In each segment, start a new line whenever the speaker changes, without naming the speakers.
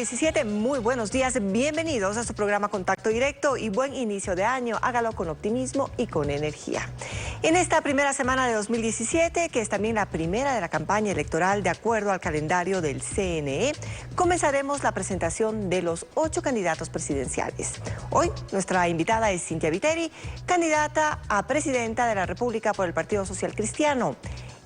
2017. Muy buenos días, bienvenidos a su programa Contacto Directo y buen inicio de año. Hágalo con optimismo y con energía. En esta primera semana de 2017, que es también la primera de la campaña electoral de acuerdo al calendario del CNE, comenzaremos la presentación de los 8 candidatos presidenciales. Hoy nuestra invitada es Cynthia Viteri, candidata a presidenta de la República por el Partido Social Cristiano.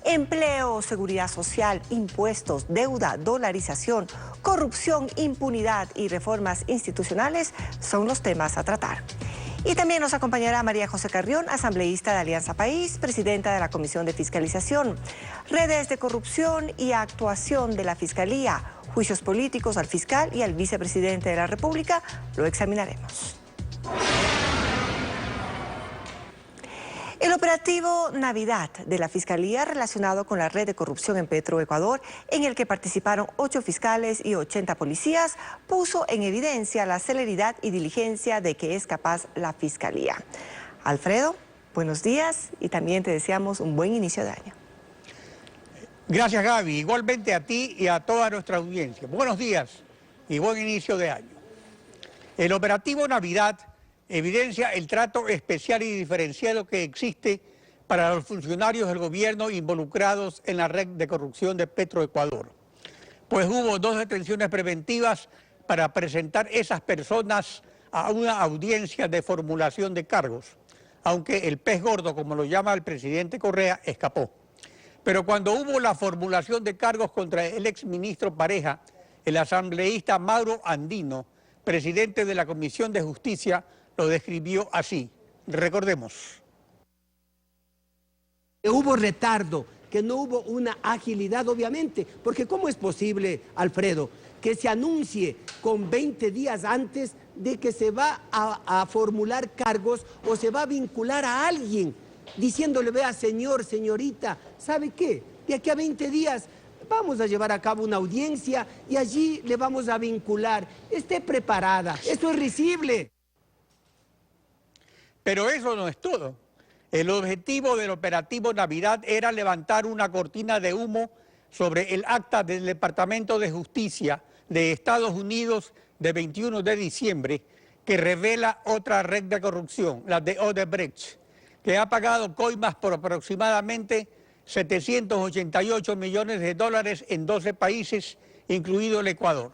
Empleo, seguridad social, impuestos, deuda, dolarización, corrupción, impunidad y reformas institucionales son los temas a tratar. Y también nos acompañará María José Carrión, asambleísta de Alianza País, presidenta de la Comisión de Fiscalización, redes de corrupción y actuación de la Fiscalía, juicios políticos al fiscal y al vicepresidente de la República. Lo examinaremos. El operativo Navidad de la Fiscalía relacionado con la red de corrupción en Petroecuador, en el que participaron 8 fiscales y 80 policías, puso en evidencia la celeridad y diligencia de que es capaz la Fiscalía. Alfredo, buenos días y también te deseamos un buen inicio de año.
Gracias, Gaby. Igualmente a ti y a toda nuestra audiencia. Buenos días y buen inicio de año. El operativo Navidad evidencia el trato especial y diferenciado que existe para los funcionarios del gobierno involucrados en la red de corrupción de Petroecuador. Pues hubo 2 detenciones preventivas para presentar esas personas a una audiencia de formulación de cargos, aunque el pez gordo, como lo llama el presidente Correa, escapó. Pero cuando hubo la formulación de cargos contra el exministro Pareja, el asambleísta Mauro Andino, presidente de la Comisión de Justicia, lo describió así. Recordemos.
Hubo retardo, que no hubo una agilidad, obviamente, porque ¿cómo es posible, Alfredo, que se anuncie con 20 días antes de que se va a formular cargos o se va a vincular a alguien, diciéndole, vea, señor, señorita, ¿sabe qué? De aquí a 20 días vamos a llevar a cabo una audiencia y allí le vamos a vincular. Esté preparada, esto es risible.
Pero eso no es todo. El objetivo del operativo Navidad era levantar una cortina de humo sobre el acta del Departamento de Justicia de Estados Unidos de 21 de diciembre que revela otra red de corrupción, la de Odebrecht, que ha pagado coimas por aproximadamente 788 millones de dólares en 12 países, incluido el Ecuador.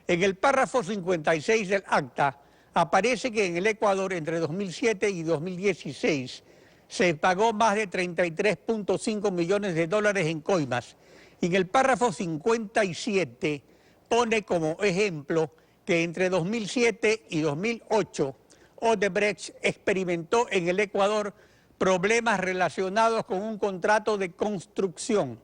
En el párrafo 56 del acta aparece que en el Ecuador entre 2007 y 2016 se pagó más de 33.5 millones de dólares en coimas. Y en el párrafo 57 pone como ejemplo que entre 2007 y 2008 Odebrecht experimentó en el Ecuador problemas relacionados con un contrato de construcción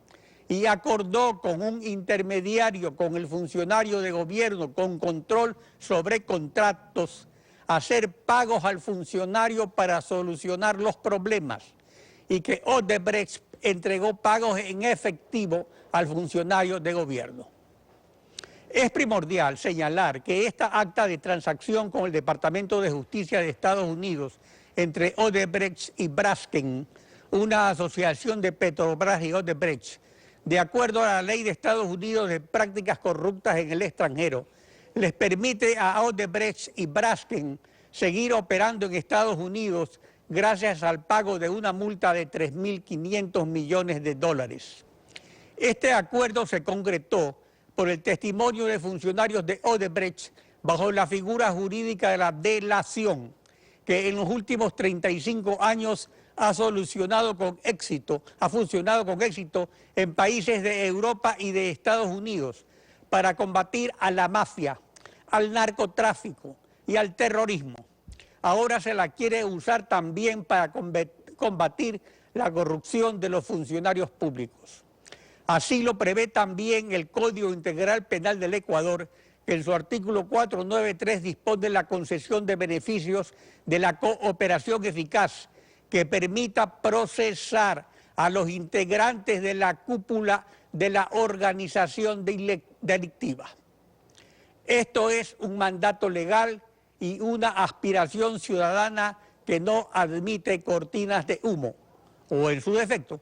y acordó con un intermediario, con el funcionario de gobierno, con control sobre contratos, hacer pagos al funcionario para solucionar los problemas y que Odebrecht entregó pagos en efectivo al funcionario de gobierno. Es primordial señalar que esta acta de transacción con el Departamento de Justicia de Estados Unidos entre Odebrecht y Braskem, una asociación de Petrobras y Odebrecht, de acuerdo a la ley de Estados Unidos de prácticas corruptas en el extranjero, les permite a Odebrecht y Braskem seguir operando en Estados Unidos gracias al pago de una multa de 3.500 millones de dólares. Este acuerdo se concretó por el testimonio de funcionarios de Odebrecht bajo la figura jurídica de la delación, que en los últimos 35 años ha funcionado con éxito en países de Europa y de Estados Unidos para combatir a la mafia, al narcotráfico y al terrorismo. Ahora se la quiere usar también para combatir la corrupción de los funcionarios públicos. Así lo prevé también el Código Integral Penal del Ecuador, que en su artículo 493 dispone la concesión de beneficios de la cooperación eficaz que permita procesar a los integrantes de la cúpula de la organización delictiva. Esto es un mandato legal y una aspiración ciudadana que no admite cortinas de humo, o en su defecto,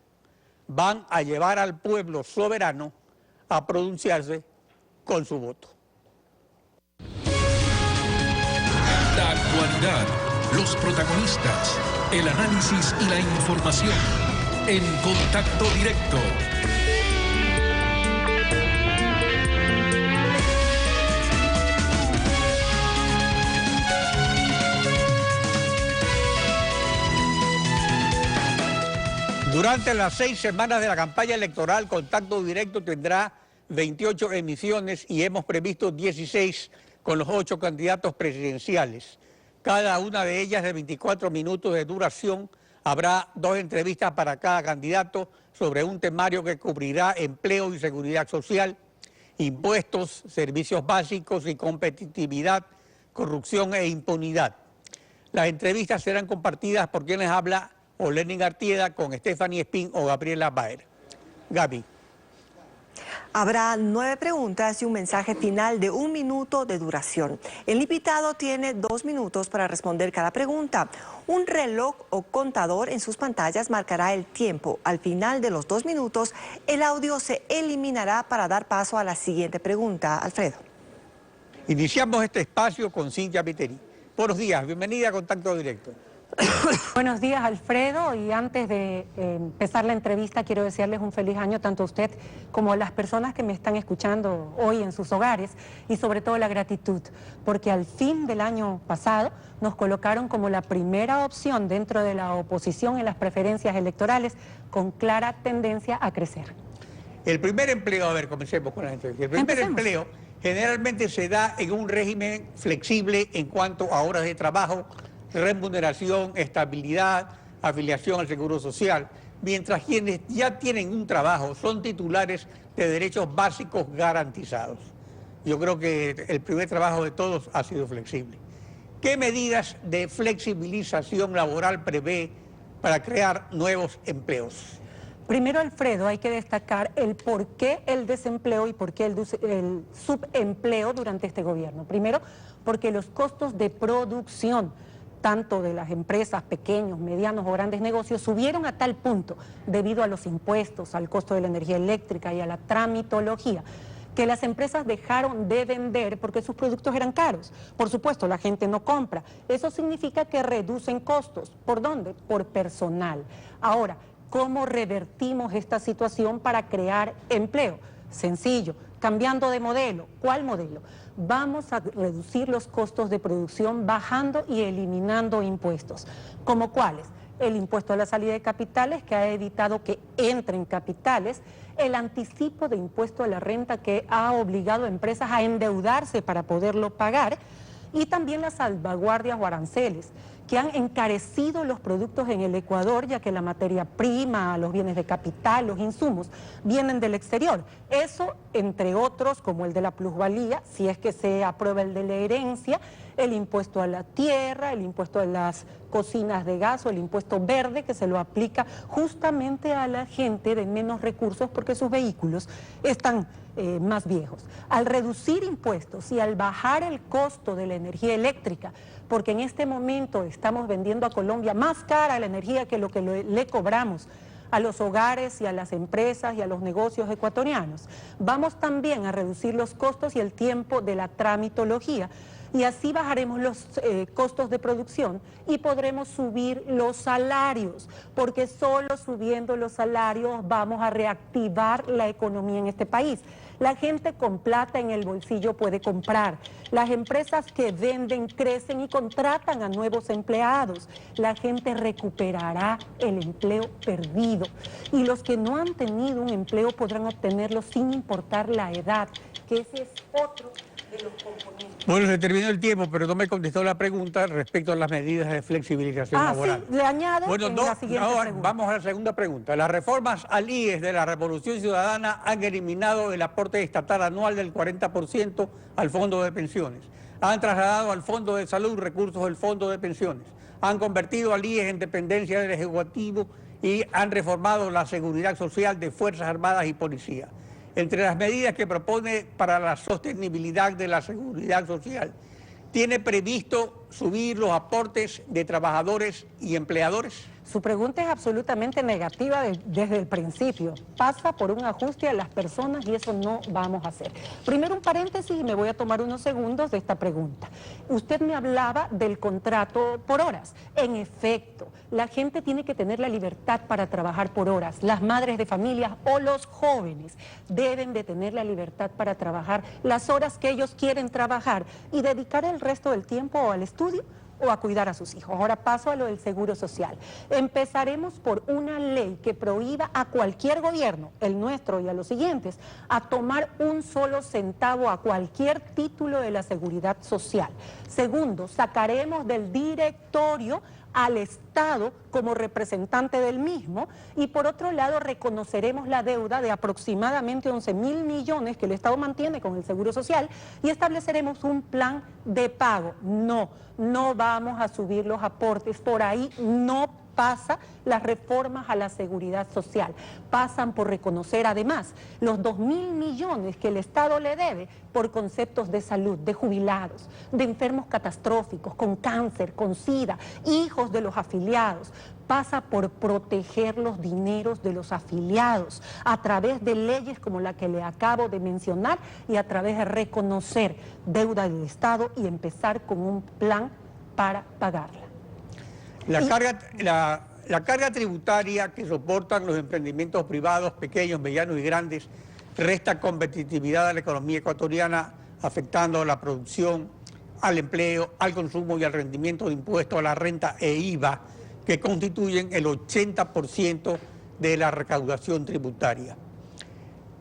van a llevar al pueblo soberano a pronunciarse con su voto.
actualidad, los protagonistas, el análisis y la información. En Contacto Directo.
Durante las 6 semanas de la campaña electoral, Contacto Directo tendrá 28 emisiones y hemos previsto 16 con los 8 candidatos presidenciales. Cada una de ellas de 24 minutos de duración. Habrá 2 entrevistas para cada candidato sobre un temario que cubrirá empleo y seguridad social, impuestos, servicios básicos y competitividad, corrupción e impunidad. Las entrevistas serán compartidas por quienes habla o Lenin Artieda con Stephanie Espín o Gabriela Baer. Gaby.
Habrá 9 preguntas y un mensaje final de 1 minuto de duración. El invitado tiene 2 minutos para responder cada pregunta. Un reloj o contador en sus pantallas marcará el tiempo. Al final de los 2 minutos, el audio se eliminará para dar paso a la siguiente pregunta. Alfredo.
Iniciamos este espacio con Cintia Viteri. Buenos días, bienvenida a Contacto Directo.
Buenos días, Alfredo, y antes de empezar la entrevista quiero desearles un feliz año tanto a usted como a las personas que me están escuchando hoy en sus hogares, y sobre todo la gratitud, porque al fin del año pasado nos colocaron como la primera opción dentro de la oposición en las preferencias electorales, con clara tendencia a crecer.
El primer empleo, a ver, comencemos con la entrevista. El primer empleo generalmente se da en un régimen flexible en cuanto a horas de trabajo, remuneración, estabilidad, afiliación al Seguro Social, mientras quienes ya tienen un trabajo son titulares de derechos básicos garantizados. Yo creo que el primer trabajo de todos ha sido flexible. ¿Qué medidas de flexibilización laboral prevé para crear nuevos empleos?
Primero, Alfredo, hay que destacar el por qué el desempleo y por qué el subempleo durante este gobierno. Primero, porque los costos de producción tanto de las empresas, pequeños, medianos o grandes negocios, subieron a tal punto, debido a los impuestos, al costo de la energía eléctrica y a la tramitología, que las empresas dejaron de vender porque sus productos eran caros. Por supuesto, la gente no compra. Eso significa que reducen costos. ¿Por dónde? Por personal. Ahora, ¿cómo revertimos esta situación para crear empleo? Sencillo, cambiando de modelo. ¿Cuál modelo? Vamos a reducir los costos de producción bajando y eliminando impuestos. ¿Como cuáles? El impuesto a la salida de capitales, que ha evitado que entren capitales, el anticipo de impuesto a la renta, que ha obligado a empresas a endeudarse para poderlo pagar, y también las salvaguardias o aranceles, que han encarecido los productos en el Ecuador, ya que la materia prima, los bienes de capital, los insumos, vienen del exterior. Eso, entre otros, como el de la plusvalía, si es que se aprueba el de la herencia, el impuesto a la tierra, el impuesto a las cocinas de gas o el impuesto verde, que se lo aplica justamente a la gente de menos recursos porque sus vehículos están más viejos. Al reducir impuestos y al bajar el costo de la energía eléctrica, porque en este momento estamos vendiendo a Colombia más cara la energía que lo que le cobramos a los hogares y a las empresas y a los negocios ecuatorianos. Vamos también a reducir los costos y el tiempo de la tramitología, y así bajaremos los costos de producción y podremos subir los salarios, porque solo subiendo los salarios vamos a reactivar la economía en este país. La gente con plata en el bolsillo puede comprar. Las empresas que venden crecen y contratan a nuevos empleados. La gente recuperará el empleo perdido. Y los que no han tenido un empleo podrán obtenerlo sin importar la edad, que ese es otro de los componentes.
Bueno, se terminó el tiempo, pero no me contestó la pregunta respecto a las medidas de flexibilización laboral.
Sí, le añado
bueno,
en la siguiente pregunta.
Vamos a la segunda pregunta. Las reformas al IES de la Revolución Ciudadana han eliminado el aporte estatal anual del 40% al Fondo de Pensiones. Han trasladado al Fondo de Salud recursos del Fondo de Pensiones. Han convertido al IES en dependencia del Ejecutivo y han reformado la seguridad social de Fuerzas Armadas y Policía. Entre las medidas que propone para la sostenibilidad de la seguridad social, ¿tiene previsto subir los aportes de trabajadores y empleadores?
Su pregunta es absolutamente negativa desde el principio. Pasa por un ajuste a las personas y eso no vamos a hacer. Primero un paréntesis y me voy a tomar unos segundos de esta pregunta. Usted me hablaba del contrato por horas. En efecto, la gente tiene que tener la libertad para trabajar por horas. Las madres de familia o los jóvenes deben de tener la libertad para trabajar las horas que ellos quieren trabajar y dedicar el resto del tiempo al estudio o a cuidar a sus hijos. Ahora paso a lo del seguro social. Empezaremos por una ley que prohíba a cualquier gobierno, el nuestro y a los siguientes, a tomar un solo centavo a cualquier título de la seguridad social. Segundo, sacaremos del directorio al Estado como representante del mismo y por otro lado reconoceremos la deuda de aproximadamente 11.000 millones que el Estado mantiene con el Seguro Social y estableceremos un plan de pago. No vamos a subir los aportes, por ahí no pasa las reformas a la seguridad social. Pasan por reconocer además los 2.000 millones que el Estado le debe por conceptos de salud, de jubilados, de enfermos catastróficos, con cáncer, con SIDA, hijos de los afiliados. Pasa por proteger los dineros de los afiliados a través de leyes como la que le acabo de mencionar y a través de reconocer deuda del Estado y empezar con un plan para pagarla.
La carga tributaria que soportan los emprendimientos privados, pequeños, medianos y grandes, resta competitividad a la economía ecuatoriana, afectando a la producción, al empleo, al consumo y al rendimiento de impuestos a la renta e IVA, que constituyen el 80% de la recaudación tributaria.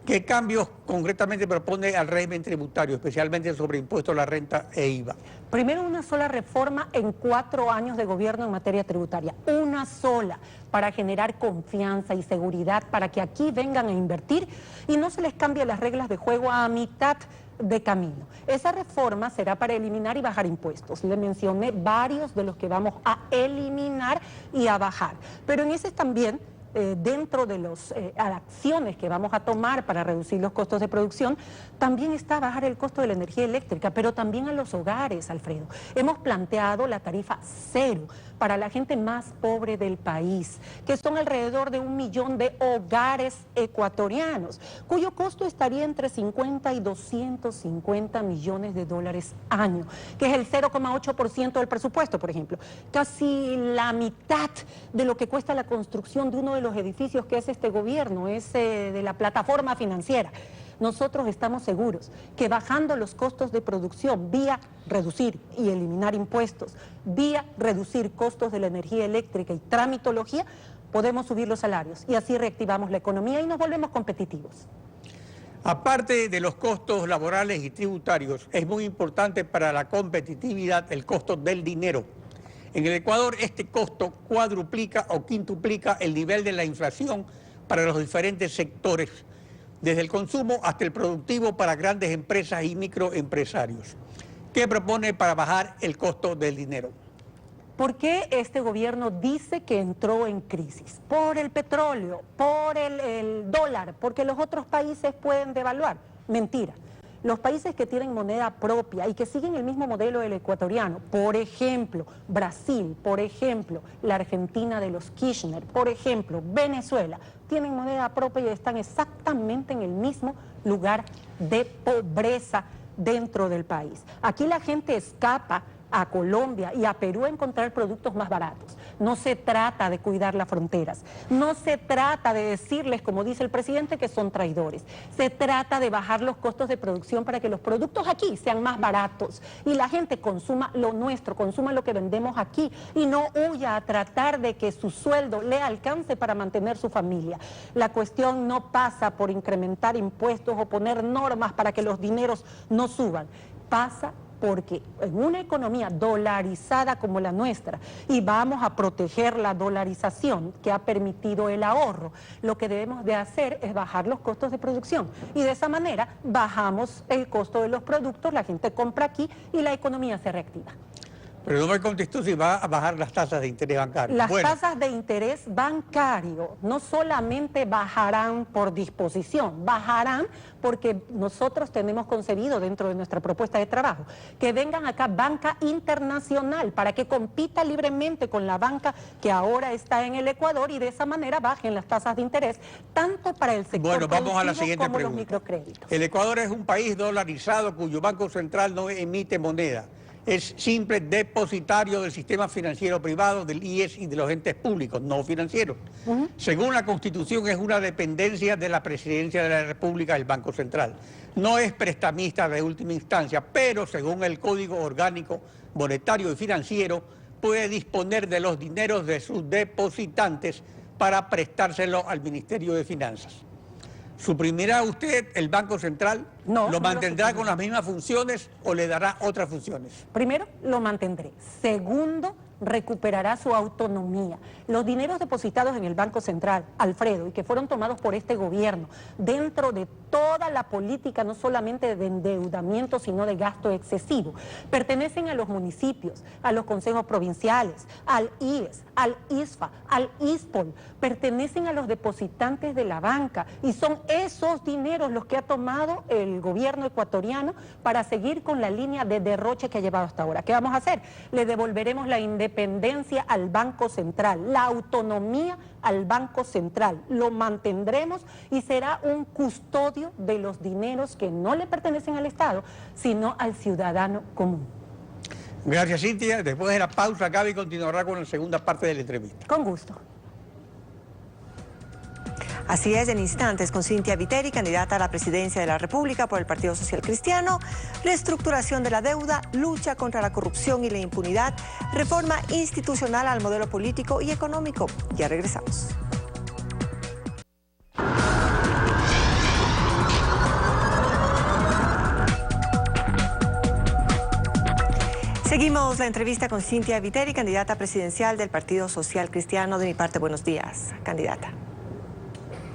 ¿Qué cambios concretamente propone al régimen tributario, especialmente sobre impuestos a la renta e IVA?
Primero, una sola reforma en 4 años de gobierno en materia tributaria. Una sola, para generar confianza y seguridad, para que aquí vengan a invertir y no se les cambie las reglas de juego a mitad de camino. Esa reforma será para eliminar y bajar impuestos. Le mencioné varios de los que vamos a eliminar y a bajar. Pero en ese también, dentro de las acciones que vamos a tomar para reducir los costos de producción, también está bajar el costo de la energía eléctrica, pero también a los hogares, Alfredo. Hemos planteado la tarifa cero para la gente más pobre del país, que son alrededor de 1 millón de hogares ecuatorianos, cuyo costo estaría entre 50 y 250 millones de dólares año, que es el 0,8% del presupuesto, por ejemplo. Casi la mitad de lo que cuesta la construcción de uno de los edificios que hace este gobierno, es de la plataforma financiera. Nosotros estamos seguros que bajando los costos de producción vía reducir y eliminar impuestos, vía reducir costos de la energía eléctrica y tramitología, podemos subir los salarios y así reactivamos la economía y nos volvemos competitivos.
Aparte de los costos laborales y tributarios, es muy importante para la competitividad el costo del dinero. En el Ecuador este costo cuadruplica o quintuplica el nivel de la inflación para los diferentes sectores, desde el consumo hasta el productivo para grandes empresas y microempresarios. ¿Qué propone para bajar el costo del dinero?
¿Por qué este gobierno dice que entró en crisis? Por el petróleo, por el dólar, porque los otros países pueden devaluar. Mentira. Los países que tienen moneda propia y que siguen el mismo modelo del ecuatoriano, por ejemplo, Brasil, por ejemplo, la Argentina de los Kirchner, por ejemplo, Venezuela, tienen moneda propia y están exactamente en el mismo lugar de pobreza dentro del país. Aquí la gente escapa a Colombia y a Perú a encontrar productos más baratos. No se trata de cuidar las fronteras, no se trata de decirles, como dice el presidente, que son traidores. Se trata de bajar los costos de producción para que los productos aquí sean más baratos y la gente consuma lo nuestro, consuma lo que vendemos aquí y no huya a tratar de que su sueldo le alcance para mantener su familia. La cuestión no pasa por incrementar impuestos o poner normas para que los dineros no suban. Pasa porque en una economía dolarizada como la nuestra, y vamos a proteger la dolarización que ha permitido el ahorro, lo que debemos de hacer es bajar los costos de producción y de esa manera bajamos el costo de los productos, la gente compra aquí y la economía se reactiva.
Pero no me contestó si va a bajar las tasas de interés bancario.
Las tasas de interés bancario no solamente bajarán por disposición, bajarán porque nosotros tenemos concebido dentro de nuestra propuesta de trabajo que vengan acá banca internacional para que compita libremente con la banca que ahora está en el Ecuador y de esa manera bajen las tasas de interés tanto para el sector
bueno, vamos a la
productivo
siguiente
como
pregunta.
los microcréditos.
El Ecuador es un país dolarizado cuyo Banco Central no emite moneda. Es simple depositario del sistema financiero privado, del IES y de los entes públicos, no financieros. Según la Constitución, es una dependencia de la Presidencia de la República del Banco Central. No es prestamista de última instancia, pero según el Código Orgánico Monetario y Financiero, puede disponer de los dineros de sus depositantes para prestárselo al Ministerio de Finanzas. ¿Suprimirá usted el Banco Central?
No.
¿Lo mantendrá con las mismas funciones o le dará otras funciones?
Primero, lo mantendré. Segundo, recuperará su autonomía. Los dineros depositados en el Banco Central, Alfredo, y que fueron tomados por este gobierno, dentro de toda la política, no solamente de endeudamiento, sino de gasto excesivo, pertenecen a los municipios, a los consejos provinciales, al IES, al ISFA, al ISPOL, pertenecen a los depositantes de la banca y son esos dineros los que ha tomado el gobierno ecuatoriano para seguir con la línea de derroche que ha llevado hasta ahora. ¿Qué vamos a hacer? Le devolveremos la independencia al Banco Central, la autonomía al Banco Central, lo mantendremos y será un custodio de los dineros que no le pertenecen al Estado, sino al ciudadano común.
Gracias, Cintia. Después de la pausa, Gaby continuará con la segunda parte de la entrevista.
Con gusto.
Así es, en instantes con Cynthia Viteri, candidata a la presidencia de la República por el Partido Social Cristiano, reestructuración de la deuda, lucha contra la corrupción y la impunidad, reforma institucional al modelo político y económico. Ya regresamos. Seguimos la entrevista con Cynthia Viteri, candidata presidencial del Partido Social Cristiano. De mi parte, buenos días, candidata.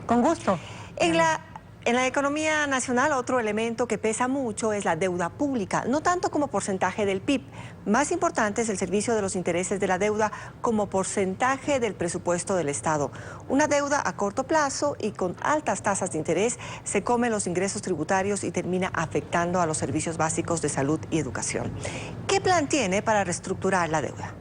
Con gusto.
En la economía nacional, otro elemento que pesa mucho es la deuda pública, no tanto como porcentaje del PIB. Más importante es el servicio de los intereses de la deuda como porcentaje del presupuesto del Estado. Una deuda a corto plazo y con altas tasas de interés se come los ingresos tributarios y termina afectando a los servicios básicos de salud y educación. ¿Qué plan tiene para reestructurar la deuda?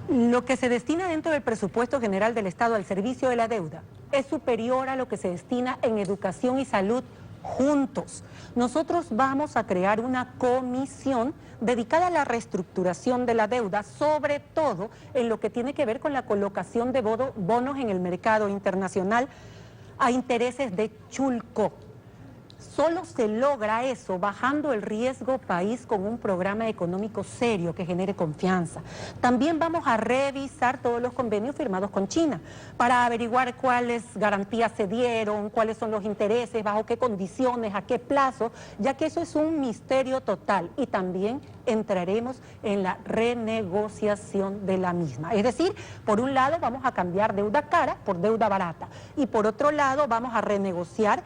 Lo que se destina dentro del presupuesto general del Estado al servicio de la deuda es superior a lo que se destina en educación y salud juntos. Nosotros vamos a crear una comisión dedicada a la reestructuración de la deuda, sobre todo en lo que tiene que ver con la colocación de bonos en el mercado internacional a intereses de chulco. Solo se logra eso bajando el riesgo país con un programa económico serio que genere confianza. También vamos a revisar todos los convenios firmados con China para averiguar cuáles garantías se dieron, cuáles son los intereses, bajo qué condiciones, a qué plazo, ya que eso es un misterio total. Y también entraremos en la renegociación de la misma. Es decir, por un lado vamos a cambiar deuda cara por deuda barata y por otro lado vamos a renegociar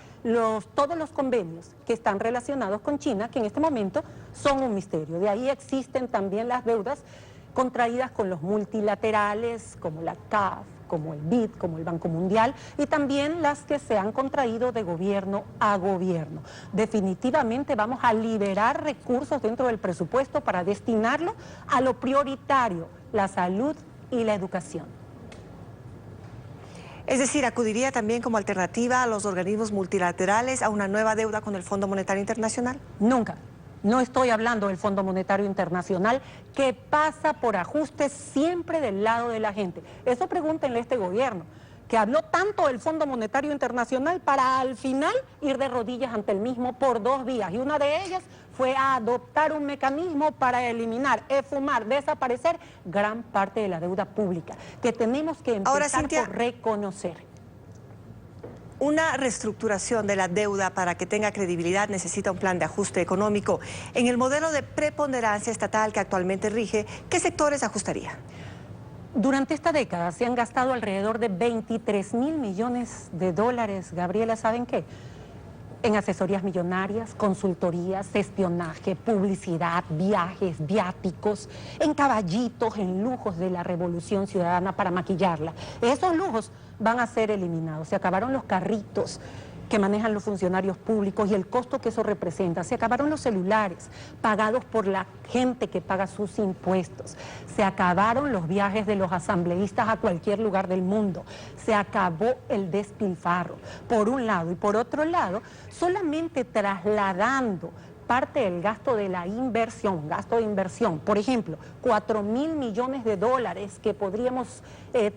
todos los convenios que están relacionados con China, que en este momento son un misterio. De ahí existen también las deudas contraídas con los multilaterales, como la CAF, como el BID, como el Banco Mundial, y también las que se han contraído de gobierno a gobierno. Definitivamente vamos a liberar recursos dentro del presupuesto para destinarlo a lo prioritario, la salud y la educación.
Es decir, ¿acudiría también como alternativa a los organismos multilaterales a una nueva deuda con el Fondo Monetario Internacional?
Nunca. No estoy hablando del Fondo Monetario Internacional, que pasa por ajustes siempre del lado de la gente. Eso pregúntenle a este gobierno, que habló tanto del Fondo Monetario Internacional para al final ir de rodillas ante el mismo por dos vías. Y una de ellas fue a adoptar un mecanismo para eliminar, esfumar, desaparecer gran parte de la deuda pública, que tenemos que empezar
ahora, Cynthia,
por reconocer.
Una reestructuración de la deuda para que tenga credibilidad necesita un plan de ajuste económico. En el modelo de preponderancia estatal que actualmente rige, ¿qué sectores ajustaría?
Durante esta década se han gastado alrededor de 23.000 millones de dólares. Gabriela, ¿saben qué? en asesorías millonarias, consultorías, espionaje, publicidad, viajes, viáticos, en caballitos, en lujos de la revolución ciudadana para maquillarla. Esos lujos van a ser eliminados. Se acabaron los carritos que manejan los funcionarios públicos y el costo que eso representa. Se acabaron los celulares pagados por la gente que paga sus impuestos. Se acabaron los viajes de los asambleístas a cualquier lugar del mundo. Se acabó el despilfarro, por un lado. Y por otro lado, solamente trasladando parte del gasto de la inversión, gasto de inversión, por ejemplo, 4.000 millones de dólares que podríamos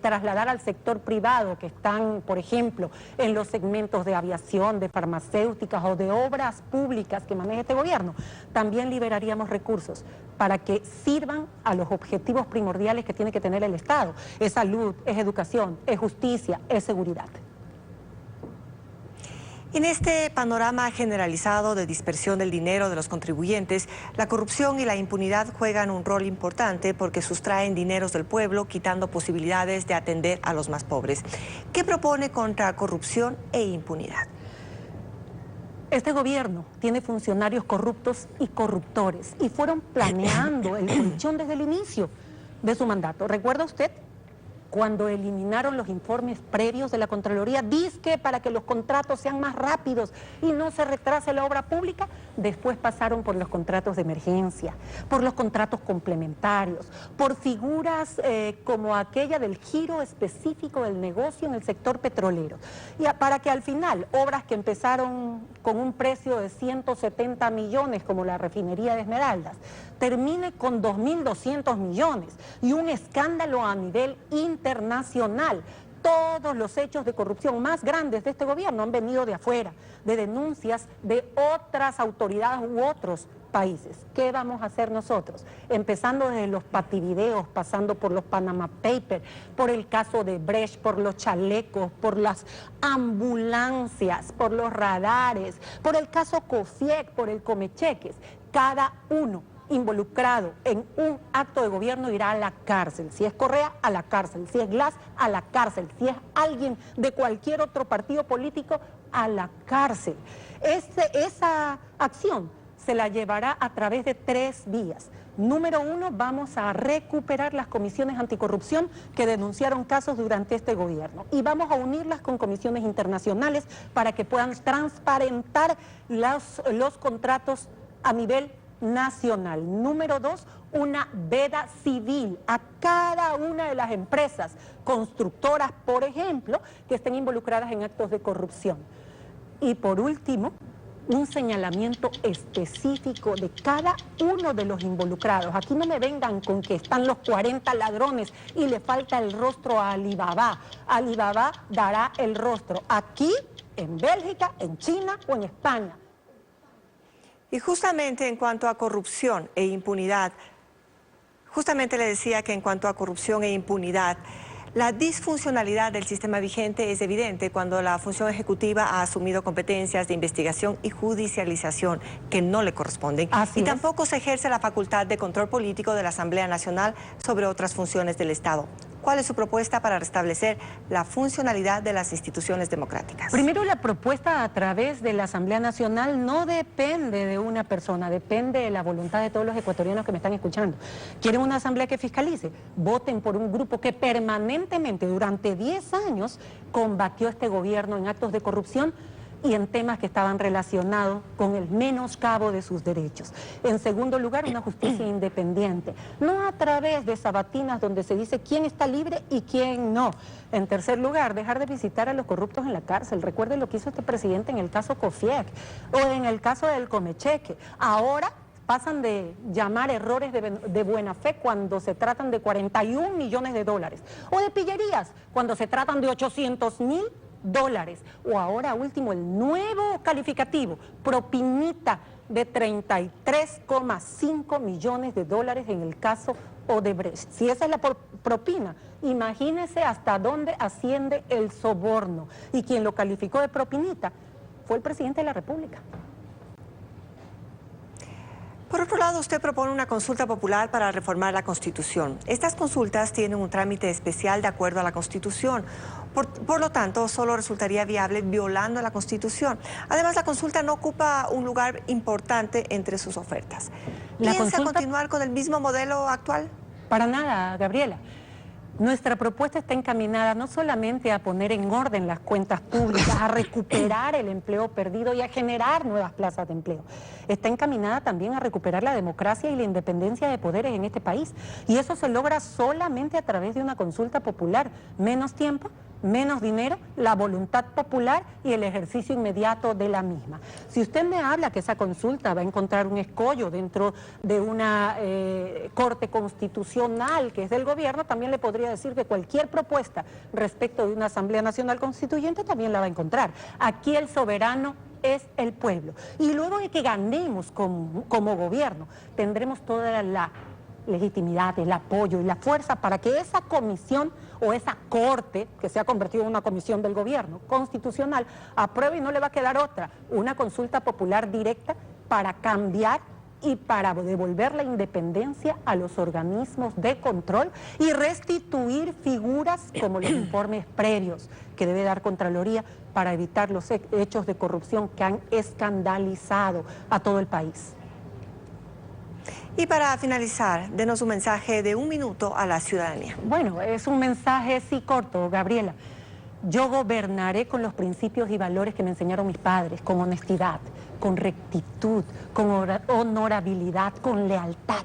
trasladar al sector privado, que están, por ejemplo, en los segmentos de aviación, de farmacéuticas o de obras públicas que maneja este gobierno, también liberaríamos recursos para que sirvan a los objetivos primordiales que tiene que tener el Estado. Es salud, es educación, es justicia, es seguridad.
En este panorama generalizado de dispersión del dinero de los contribuyentes, la corrupción y la impunidad juegan un rol importante porque sustraen dineros del pueblo, quitando posibilidades de atender a los más pobres. ¿Qué propone contra corrupción e impunidad?
Este gobierno tiene funcionarios corruptos y corruptores y fueron planeando el colchón desde el inicio de su mandato. ¿Recuerda usted? Cuando eliminaron los informes previos de la Contraloría, dizque para que los contratos sean más rápidos y no se retrase la obra pública, después pasaron por los contratos de emergencia, por los contratos complementarios, por figuras como aquella del giro específico del negocio en el sector petrolero. Y para que al final, obras que empezaron con un precio de 170 millones, como la refinería de Esmeraldas, termine con 2.200 millones y un escándalo a nivel internacional. Todos los hechos de corrupción más grandes de este gobierno han venido de afuera, de denuncias de otras autoridades u otros países. ¿Qué vamos a hacer nosotros? Empezando desde los pativideos, pasando por los Panama Papers, por el caso de Brecht, por los chalecos, por las ambulancias, por los radares, por el caso Cofiec, por el Comecheques. Cada uno involucrado en un acto de gobierno irá a la cárcel. Si es Correa, a la cárcel. Si es Glass, a la cárcel. Si es alguien de cualquier otro partido político, a la cárcel. Esa acción se la llevará a través de 3 vías. Número 1, vamos a recuperar las comisiones anticorrupción que denunciaron casos durante este gobierno y vamos a unirlas con comisiones internacionales para que puedan transparentar los contratos a nivel nacional. Número 2, una veda civil a cada una de las empresas constructoras, por ejemplo, que estén involucradas en actos de corrupción. Y por último, un señalamiento específico de cada uno de los involucrados. Aquí no me vengan con que están los 40 ladrones y le falta el rostro a Alibaba. Alibaba dará el rostro aquí, en Bélgica, en China o en España.
Y justamente en cuanto a corrupción e impunidad, justamente le decía que en cuanto a corrupción e impunidad, la disfuncionalidad del sistema vigente es evidente cuando la función ejecutiva ha asumido competencias de investigación y judicialización que no le corresponden. Y tampoco se ejerce la facultad de control político de la Asamblea Nacional sobre otras funciones del Estado. ¿Cuál es su propuesta para restablecer la funcionalidad de las instituciones democráticas?
Primero, la propuesta a través de la Asamblea Nacional no depende de una persona, depende de la voluntad de todos los ecuatorianos que me están escuchando. ¿Quieren una asamblea que fiscalice? Voten por un grupo que permanentemente durante 10 años combatió este gobierno en actos de corrupción y en temas que estaban relacionados con el menoscabo de sus derechos. En segundo lugar, una justicia independiente, no a través de sabatinas donde se dice quién está libre y quién no. En tercer lugar, dejar de visitar a los corruptos en la cárcel. Recuerde lo que hizo este presidente en el caso Cofiec o en el caso del Comecheque. Ahora pasan de llamar errores de buena fe cuando se tratan de 41 millones de dólares o de pillerías cuando se tratan de 800.000 dólares, o ahora último el nuevo calificativo, propinita de 33,5 millones de dólares en el caso Odebrecht. Si esa es la propina, imagínese hasta dónde asciende el soborno. Y quien lo calificó de propinita fue el presidente de la República.
Por otro lado, usted propone una consulta popular para reformar la Constitución. Estas consultas tienen un trámite especial de acuerdo a la Constitución. Por lo tanto, solo resultaría viable violando la Constitución. Además, la consulta no ocupa un lugar importante entre sus ofertas. ¿Piensa continuar con el mismo modelo actual?
Para nada, Gabriela. Nuestra propuesta está encaminada no solamente a poner en orden las cuentas públicas, a recuperar el empleo perdido y a generar nuevas plazas de empleo. Está encaminada también a recuperar la democracia y la independencia de poderes en este país. Y eso se logra solamente a través de una consulta popular. Menos tiempo, menos dinero, la voluntad popular y el ejercicio inmediato de la misma. Si usted me habla que esa consulta va a encontrar un escollo dentro de una corte constitucional que es del gobierno, también le podría decir que cualquier propuesta respecto de una Asamblea Nacional Constituyente también la va a encontrar. Aquí el soberano es el pueblo. Y luego de que ganemos como gobierno, tendremos toda la legitimidad, el apoyo y la fuerza para que esa comisión o esa corte, que se ha convertido en una comisión del gobierno constitucional, apruebe y no le va a quedar otra, una consulta popular directa para cambiar y para devolver la independencia a los organismos de control y restituir figuras como los informes previos que debe dar Contraloría para evitar los hechos de corrupción que han escandalizado a todo el país.
Y para finalizar, denos un mensaje de 1 minuto a la ciudadanía.
Bueno, es un mensaje sí corto, Gabriela. Yo gobernaré con los principios y valores que me enseñaron mis padres, con honestidad, con rectitud, con honorabilidad, con lealtad,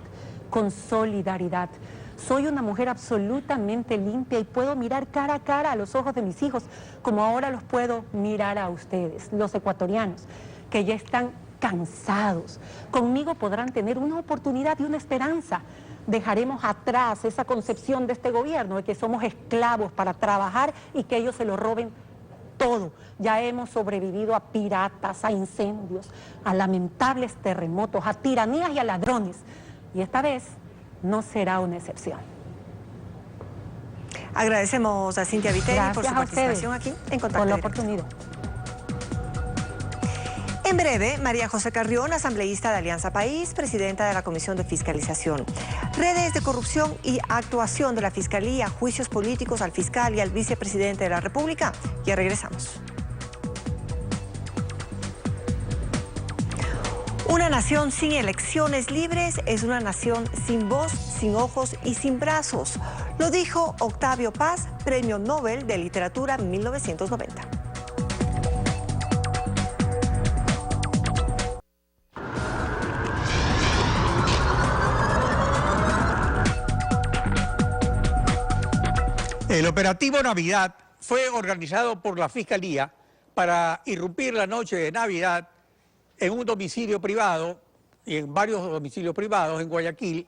con solidaridad. Soy una mujer absolutamente limpia y puedo mirar cara a cara a los ojos de mis hijos, como ahora los puedo mirar a ustedes, los ecuatorianos, que ya están cansados. Conmigo podrán tener una oportunidad y una esperanza. Dejaremos atrás esa concepción de este gobierno de que somos esclavos para trabajar y que ellos se lo roben todo. Ya hemos sobrevivido a piratas, a incendios, a lamentables terremotos, a tiranías y a ladrones. Y esta vez no será una excepción.
Agradecemos a Cintia Viteri por su participación aquí en Contacto
por la
Directo.
oportunidad.
En breve, María José Carrión, asambleísta de Alianza País, presidenta de la Comisión de Fiscalización. Redes de corrupción y actuación de la Fiscalía, juicios políticos al fiscal y al vicepresidente de la República. Ya regresamos. Una nación sin elecciones libres es una nación sin voz, sin ojos y sin brazos. Lo dijo Octavio Paz, Premio Nobel de Literatura 1990.
El operativo Navidad fue organizado por la Fiscalía para irrumpir la noche de Navidad en un domicilio privado y en varios domicilios privados en Guayaquil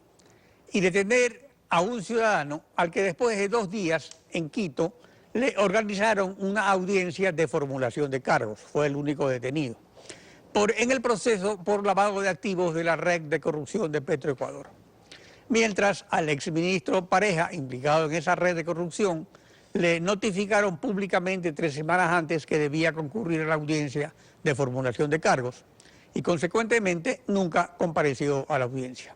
y detener a un ciudadano al que después de 2 días en Quito le organizaron una audiencia de formulación de cargos. Fue el único detenido en el proceso por lavado de activos de la red de corrupción de Petroecuador. Mientras al exministro Pareja, implicado en esa red de corrupción, le notificaron públicamente 3 semanas antes que debía concurrir a la audiencia de formulación de cargos y consecuentemente nunca compareció a la audiencia.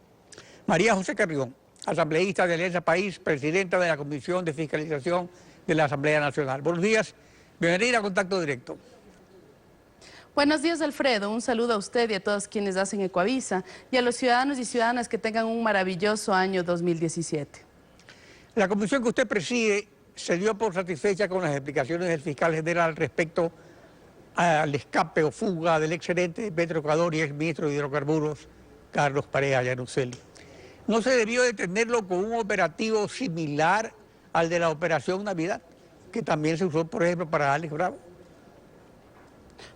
María José Carrión, asambleísta de Alianza País, presidenta de la Comisión de Fiscalización de la Asamblea Nacional. Buenos días, bienvenida a Contacto Directo.
Buenos días, Alfredo. Un saludo a usted y a todos quienes hacen Ecuavisa y a los ciudadanos y ciudadanas que tengan un maravilloso año 2017.
La comisión que usted preside se dio por satisfecha con las explicaciones del fiscal general respecto al escape o fuga del exgerente de Petroecuador y exministro de Hidrocarburos, Carlos Pareja Yanuseli. ¿No se debió detenerlo con un operativo similar al de la Operación Navidad, que también se usó, por ejemplo, para Alex Bravo?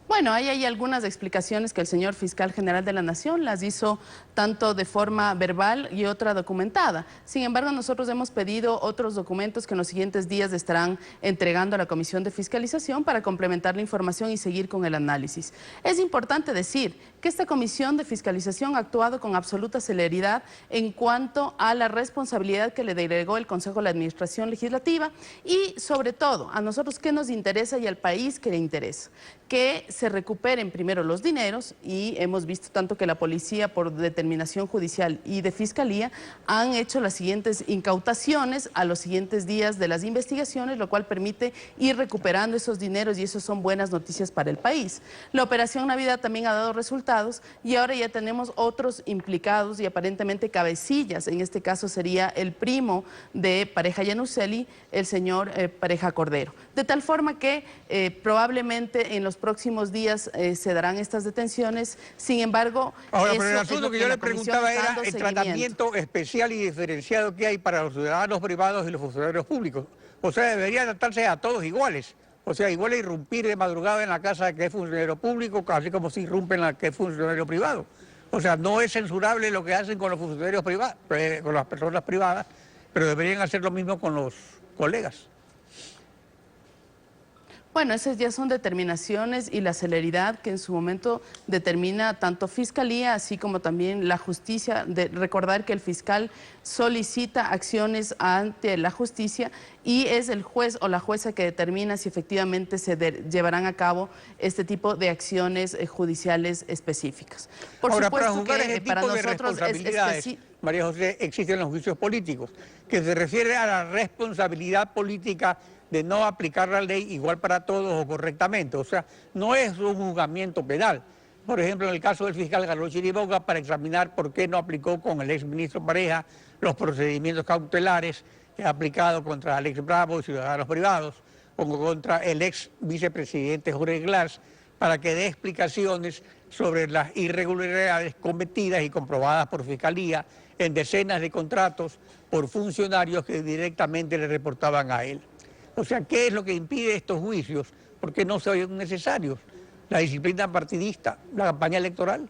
Bueno, ahí hay algunas explicaciones que el señor fiscal general de la Nación las hizo tanto de forma verbal y otra documentada. Sin embargo, nosotros hemos pedido otros documentos que en los siguientes días estarán entregando a la Comisión de Fiscalización para complementar la información y seguir con el análisis. Es importante decir que esta Comisión de Fiscalización ha actuado con absoluta celeridad en cuanto a la responsabilidad que le delegó el Consejo de la Administración Legislativa y, sobre todo, a nosotros qué nos interesa y al país qué le interesa. Que se recuperen primero los dineros, y hemos visto tanto que la policía, por determinación judicial y de fiscalía, han hecho las siguientes incautaciones a los siguientes días de las investigaciones, lo cual permite ir recuperando esos dineros, y eso son buenas noticias para el país. La Operación Navidad también ha dado resultados, y ahora ya tenemos otros implicados y aparentemente cabecillas. En este caso sería el primo de Pareja Yanuseli, el señor Pareja Cordero. De tal forma que probablemente en los próximos días se darán estas detenciones. Sin embargo,
ahora, pero el asunto que yo le preguntaba era el
seguimiento.
Tratamiento especial y diferenciado que hay para los ciudadanos privados y los funcionarios públicos. O sea, debería tratarse a todos iguales. O sea, igual a irrumpir de madrugada en la casa de que es funcionario público, así como si irrumpen en la que es funcionario privado. O sea, no es censurable lo que hacen con los funcionarios privados, con las personas privadas, pero deberían hacer lo mismo con los colegas.
Bueno, esas ya son determinaciones y la celeridad que en su momento determina tanto Fiscalía así como también la justicia. De recordar que el fiscal solicita acciones ante la justicia y es el juez o la jueza que determina si efectivamente se llevarán a cabo este tipo de acciones judiciales específicas. Por
ahora,
supuesto
para juzgar ese
para
tipo de
nosotros
responsabilidades, María José, existen los juicios políticos, que se refiere a la responsabilidad política de no aplicar la ley igual para todos o correctamente. O sea, no es un juzgamiento penal. Por ejemplo, en el caso del fiscal Carlos Chiriboga, para examinar por qué no aplicó con el exministro Pareja los procedimientos cautelares que ha aplicado contra Alex Bravo y ciudadanos privados, o contra el ex vicepresidente Jorge Glass, para que dé explicaciones sobre las irregularidades cometidas y comprobadas por Fiscalía en decenas de contratos por funcionarios que directamente le reportaban a él. O sea, ¿qué es lo que impide estos juicios? ¿Por qué no son necesarios? La disciplina partidista, la campaña electoral.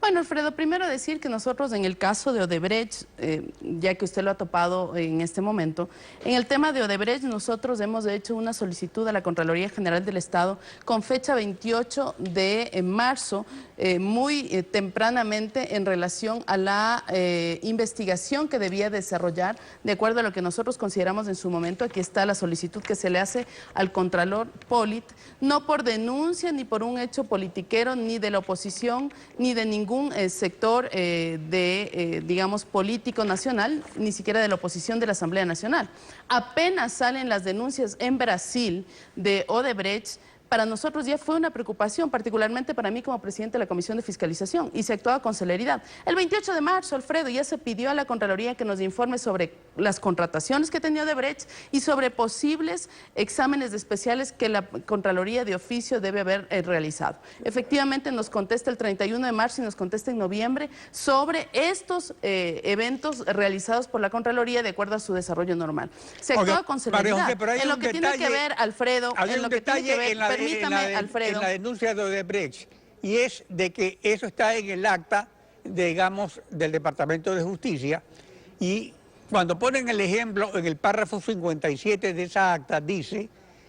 Bueno, Alfredo, primero decir que nosotros en el caso de Odebrecht, ya que usted lo ha topado en este momento, en el tema de Odebrecht nosotros hemos hecho una solicitud a la Contraloría General del Estado con fecha 28 de marzo, muy tempranamente en relación a la investigación que debía desarrollar, de acuerdo a lo que nosotros consideramos en su momento. Aquí está la solicitud que se le hace al Contralor Polit, no por denuncia ni por un hecho politiquero, ni de la oposición, ni de ningún sector digamos, político nacional, ni siquiera de la oposición de la Asamblea Nacional. Apenas salen las denuncias en Brasil de Odebrecht, para nosotros ya fue una preocupación, particularmente para mí como presidente de la Comisión de Fiscalización, y se actuaba con celeridad. El 28 de marzo, Alfredo, ya se pidió a la Contraloría que nos informe sobre las contrataciones que tenía Odebrecht y sobre posibles exámenes especiales que la Contraloría de oficio debe haber realizado. Efectivamente nos contesta el 31 de marzo y nos contesta en noviembre sobre estos eventos realizados por la Contraloría de acuerdo a su desarrollo normal. Se actúa con celeridad.
En
lo que tiene que ver, Alfredo, en lo que tiene que ver, permítame, Alfredo.
En la denuncia de Odebrecht, y es de que eso está en el acta, digamos, del Departamento de Justicia, y cuando ponen el ejemplo, en el párrafo 57 de esa acta, dice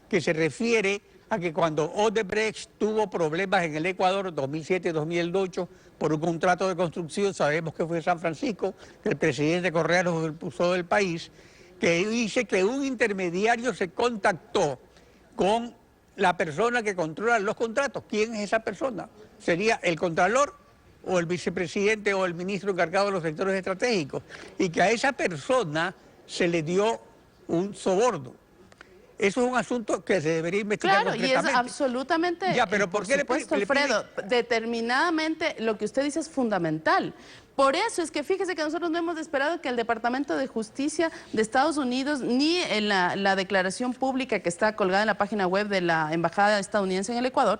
que se refiere a que cuando Odebrecht tuvo problemas en el Ecuador 2007-2008 por un contrato de construcción, sabemos que fue San Francisco, que el presidente Correa los expulsó del país, que dice que un intermediario se contactó con la persona que controla los contratos. ¿Quién es esa persona? ¿Sería el Contralor o el vicepresidente o el ministro encargado de los sectores estratégicos? Y que a esa persona se le dio un soborno. Eso es un asunto que se debería investigar concretamente.
Claro, y es absolutamente,
ya, pero ¿por qué
supuesto, Alfredo, determinadamente lo que usted dice es fundamental. Por eso es que fíjese que nosotros no hemos esperado que el Departamento de Justicia de Estados Unidos, ni en la declaración pública que está colgada en la página web de la Embajada estadounidense en el Ecuador,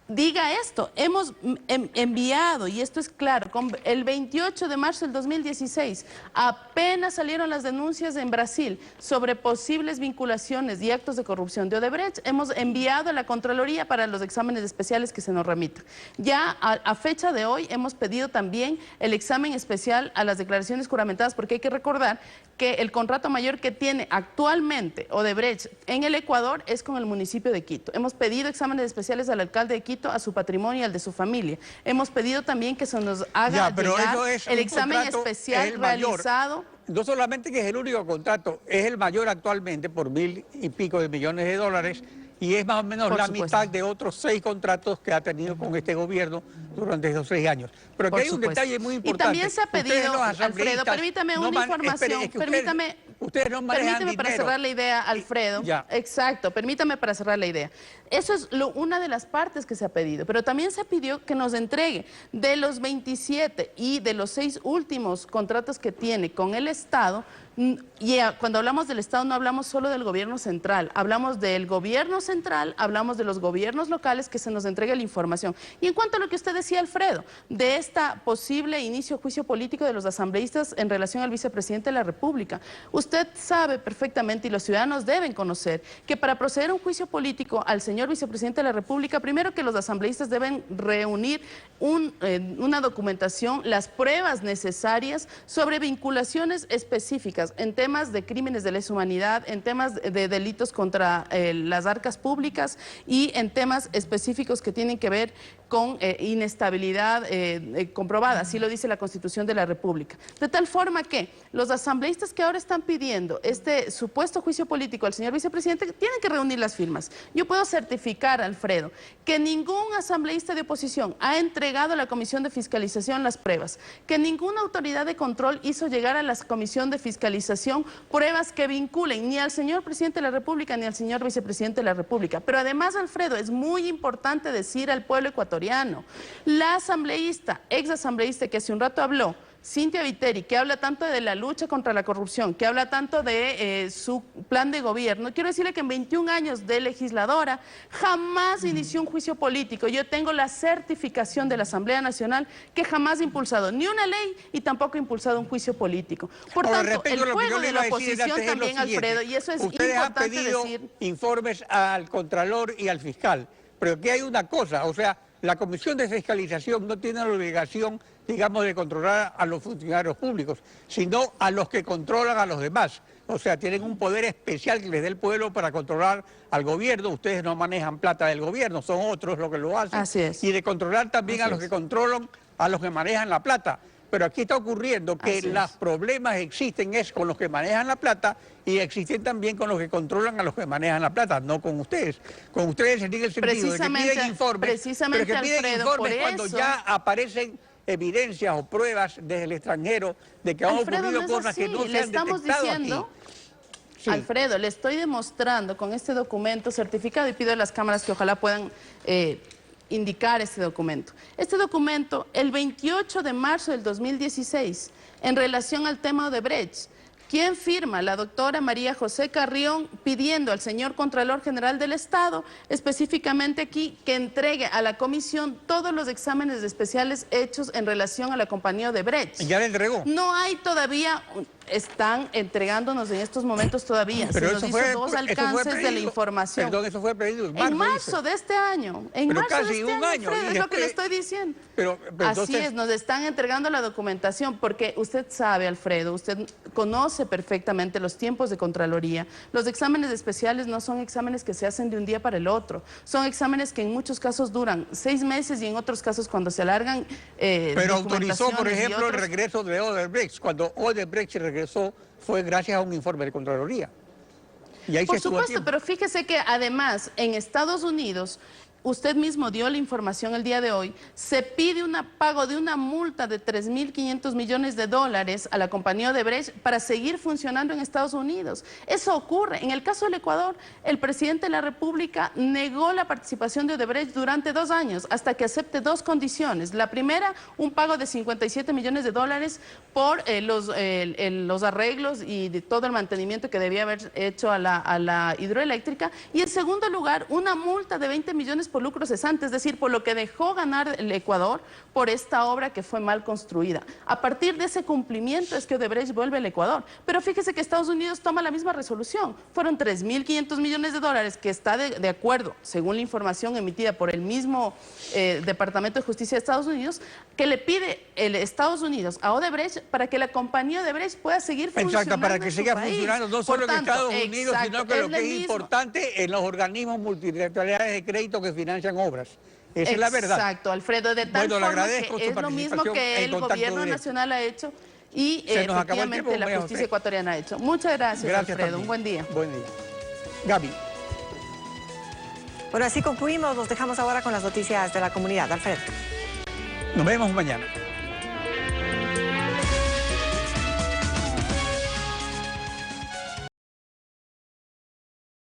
diga esto. Hemos enviado, y esto es claro, el 28 de marzo del 2016, apenas salieron las denuncias en Brasil sobre posibles vinculaciones y actos de corrupción de Odebrecht, hemos enviado a la Contraloría para los exámenes especiales que se nos remitan. Ya a fecha de hoy hemos pedido también el examen especial a las declaraciones juramentadas, porque hay que recordar que el contrato mayor que tiene actualmente Odebrecht en el Ecuador es con el municipio de Quito. Hemos pedido exámenes especiales al alcalde de Quito, a su patrimonio y al de su familia. Hemos pedido también que se nos haga llegar el examen especial realizado.
No solamente que es el único contrato, es el mayor actualmente por $1.000 y pico de millones, y es más o menos
Por
la
supuesto.
mitad de otros 6 contratos que ha tenido con este gobierno durante esos 6 años. Pero aquí
Por
hay un
supuesto.
detalle muy
Y
importante.
también se ha
Ustedes,
pedido,
los
Alfredo,
asambleístas,
permítame
no
una
man-
información,
espere, es que
permítame...
Ustedes no manejan
Permíteme para
dinero.
cerrar la idea, Alfredo.
Ya.
Exacto, permítame para cerrar la idea. Eso es una de las partes que se ha pedido, pero también se pidió que nos entregue de los 27 y de los 6 últimos contratos que tiene con el Estado. Cuando hablamos del Estado no hablamos solo del gobierno central, hablamos del gobierno central, hablamos de los gobiernos locales, que se nos entregue la información. Y en cuanto a lo que usted decía, Alfredo, de esta posible inicio de juicio político de los asambleístas en relación al vicepresidente de la República, usted sabe perfectamente, y los ciudadanos deben conocer, que para proceder a un juicio político al señor vicepresidente de la República, primero que los asambleístas deben reunir una documentación, las pruebas necesarias sobre vinculaciones específicas en temas de crímenes de lesa humanidad, en temas de delitos contra las arcas públicas y en temas específicos que tienen que ver con inestabilidad comprobada, así lo dice la Constitución de la República. De tal forma que los asambleístas que ahora están pidiendo este supuesto juicio político al señor vicepresidente tienen que reunir las firmas. Yo puedo certificar, Alfredo, que ningún asambleísta de oposición ha entregado a la Comisión de Fiscalización las pruebas, que ninguna autoridad de control hizo llegar a la Comisión de Fiscalización pruebas que vinculen ni al señor presidente de la República ni al señor vicepresidente de la República. Pero además, Alfredo, es muy importante decir al pueblo ecuatoriano, la asambleísta, ex asambleísta que hace un rato habló, Cintia Viteri, que habla tanto de la lucha contra la corrupción, que habla tanto de su plan de gobierno, quiero decirle que en 21 años de legisladora jamás inició un juicio político. Yo tengo la certificación de la Asamblea Nacional que jamás ha impulsado ni una ley y tampoco ha impulsado un juicio político. Por
Ahora,
tanto,
respecto a
el
lo que yo
juego
le
de
iba
la
a decir
oposición
antes es lo
también,
siguiente.
Alfredo, y eso es
Ustedes han
importante
pedido
decir.
informes al Contralor y al Fiscal, pero aquí hay una cosa, o sea, la Comisión de Fiscalización no tiene la obligación, digamos, de controlar a los funcionarios públicos, sino a los que controlan a los demás. O sea, tienen un poder especial que les dé el pueblo para controlar al gobierno. Ustedes no manejan plata del gobierno, son otros los que lo hacen.
Así es.
Y de controlar también
Así
a los
es.
que controlan, a los que manejan la plata. Pero aquí está ocurriendo que
Así es.
los problemas existen es con los que manejan la plata y existen también con los que controlan a los que manejan la plata, no con ustedes. Con ustedes se tiene el sentido de que
Precisamente,
piden informes,
precisamente,
pero que piden
Alfredo,
informes
por
cuando
eso-
ya aparecen evidencias o pruebas desde el extranjero de que han
Alfredo,
ocurrido
no es
cosas que
así.
no se
Le
han
estamos
detectado
diciendo,
aquí. Sí.
Alfredo, le estoy demostrando con este documento certificado y pido a las cámaras que ojalá puedan indicar este documento. Este documento, el 28 de marzo del 2016, en relación al tema Odebrecht, ¿quién firma? La doctora María José Carrión, pidiendo al señor Contralor General del Estado, específicamente aquí, que entregue a la comisión todos los exámenes especiales hechos en relación a la compañía Odebrecht.
Ya le entregó.
No hay todavía, están entregándonos en estos momentos todavía.
Pero
se nos
eso
hizo
fue-
dos
eso fue
alcances de la
pedido.
información.
Perdón, eso fue pedido
En marzo de este año, en
Pero
marzo
casi
de este
un
año,
año,
Alfredo,
y
es lo que le
después-
estoy diciendo.
Pero
Así
entonces-
es, nos están entregando la documentación porque usted sabe, Alfredo, usted conoce perfectamente los tiempos de Contraloría. Los exámenes especiales no son exámenes que se hacen de un día para el otro. Son exámenes que en muchos casos duran 6 meses y en otros casos cuando se alargan
Pero autorizó, por
documentaciones y
ejemplo, el
otros-
regreso de Odebrecht. Cuando Odebrecht regresó fue gracias a un informe de Contraloría. Y ahí
Por
se estuvo a
supuesto,
tiempo.
pero fíjese que además en Estados Unidos, usted mismo dio la información el día de hoy, se pide un pago de una multa de 3.500 millones de dólares a la compañía Odebrecht para seguir funcionando en Estados Unidos. Eso ocurre. En el caso del Ecuador, el presidente de la República negó la participación de Odebrecht durante 2 años hasta que acepte 2 condiciones. La primera, un pago de 57 millones de dólares por los arreglos y de todo el mantenimiento que debía haber hecho a la hidroeléctrica. Y en segundo lugar, una multa de 20 millones por lucro cesante, es decir, por lo que dejó ganar el Ecuador por esta obra que fue mal construida. A partir de ese cumplimiento es que Odebrecht vuelve al Ecuador. Pero fíjese que Estados Unidos toma la misma resolución. Fueron 3.500 millones de dólares que está de acuerdo, según la información emitida por el mismo Departamento de Justicia de Estados Unidos, que le pide el Estados Unidos a Odebrecht para que la compañía Odebrecht pueda seguir funcionando.
Exacto, para que
en su
siga
país.
funcionando no
Por
solo en
tanto,
Estados Unidos,
exacto,
sino que lo
lo
que es
mismo.
importante en los organismos multilaterales de crédito que financian obras. Esa es la verdad.
Exacto, Alfredo, de tal
Bueno, le
forma
agradezco
que
su
es lo mismo
participación
que
en
el
Contacto
gobierno
Directo.
nacional ha hecho y
Se nos acabó el
efectivamente
tiempo,
la
María
justicia
José.
ecuatoriana ha hecho. Muchas gracias,
Gracias
Alfredo.
también.
Un buen día.
Buen día. Gaby.
Bueno, así concluimos. Los dejamos ahora con las noticias de la comunidad. Alfredo.
Nos vemos mañana.